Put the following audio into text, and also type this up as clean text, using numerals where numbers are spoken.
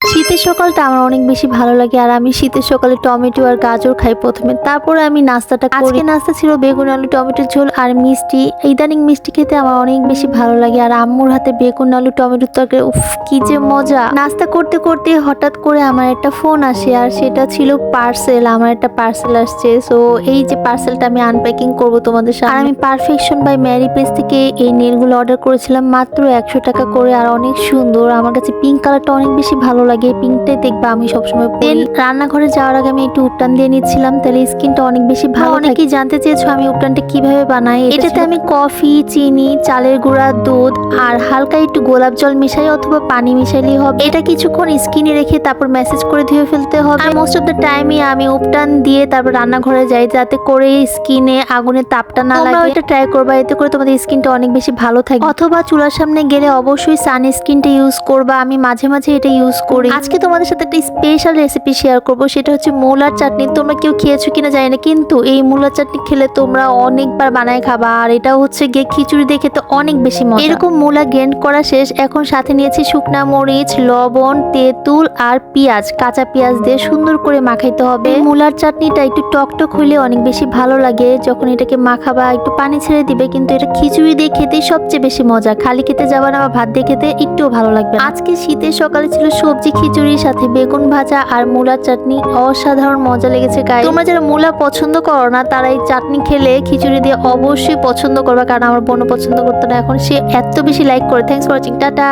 শীতের সকালটা আমার অনেক বেশি ভালো লাগে আর আমি শীতের সকালে টমেটো আর গাজর খাই প্রথমে, তারপরে আমি নাস্তাটা করি। আজকে নাস্তা ছিল বেগুন আলু টমেটোর ঝোল আর মিষ্টি। ইদানিং মিষ্টি খেতে আমার অনেক বেশি ভালো লাগে আর আম্মুর হাতে বেগুন আলু টমেটোর তরকারি, উফ কি যে মজা। নাস্তা করতে করতে হঠাৎ করে আমার একটা ফোন আসে আর সেটা ছিল পার্সেল। আমার একটা পার্সেল আসছে, সো এই যে পার্সেলটা আমি আনপ্যাকিং করব তোমাদের সামনে। আর আমি পারফেকশন বাই ম্যারি পেজ থেকে এই নেলগুলো অর্ডার করেছিলাম মাত্র 100 টাকা করে আর অনেক সুন্দর। আমার কাছে পিঙ্ক কালারটা অনেক বেশি ভালো লাগে, পিঙ্কটাই দেখবা আমি সবসময় পরি। রান্নাঘরে যাওয়ার আগে আমি একটু উপটান দিয়ে নিচ্ছিলাম, তাহলে স্কিনটা অনেক বেশি ভালো। অনেকেই জানতে চেয়েছো আমি উপটানটা কিভাবে বানাই। এটাতে আমি কফি, চিনি, চালের গুঁড়া, দুধ আর হালকা একটু গোলাপ জল মিশাই অথবা পানি মিশাইলেই হবে। এটা কিছুক্ষণ স্কিনে রেখে তারপর ম্যাসেজ করে ধুয়ে ফেলতে হবে। আর মোস্ট অফ দ্য টাইমই আমি উপটান দিয়ে তারপর রান্নাঘরে যাই, যাতে করে স্কিনে আগুনের তাপটা না লাগে। এটা ট্রাই করবা, এতে করে তোমাদের স্কিনটা অনেক বেশি ভালো থাকে। অথবা চুলার সামনে গেলে অবশ্যই সানস্ক্রিনটা ইউজ করবা। আমি মাঝে মাঝে এটা ইউজ করি। আজকে তোমাদের সাথে একটা স্পেশাল রেসিপি শেয়ার করব, সেটা হচ্ছে মূলার চাটনি। তোমরা কেউ খেয়েছো কিনা জানি না, কিন্তু এই মূলার চাটনি খেলে তোমরা অনেকবার বানায় খাবা। আর এটা হচ্ছে গিয়ে খিচুড়ি দিয়ে খেতে অনেক বেশি মজা। এরকম মূলা গ্রেন্ড করা শেষ, এখন সাথে নিয়েছি শুকনা মরিচ, লবণ, তেঁতুল আর পেঁয়াজ। কাঁচা পেঁয়াজ দিয়ে সুন্দর করে মাখাইতে হবে। মূলার চাটনিটা একটু টকটক হইলে অনেক বেশি ভালো লাগে। যখন এটাকে মাখাবা একটু পানি ছেড়ে দিবে, কিন্তু এটা খিচুড়ি দিয়ে খেতেই সবচেয়ে বেশি মজা। খালি খেতে যাবা না বা ভাত দিয়ে খেতে একটুও ভালো লাগবে। আজকে শীতের সকালে ছিল সবজি খিচুড়ির সাথে বেগুন ভাজা আর মূলার চাটনি। অসাধারণ মজা লেগেছে গাইস। তোমরা যারা মূলা পছন্দ করো না তারা এই চাটনি খেলে খিচুড়ি দিয়ে অবশ্যই পছন্দ করবা, কারণ আমার বোনও পছন্দ করতো না, এখন সে এত বেশি লাইক করে। Thanks for watching, tata.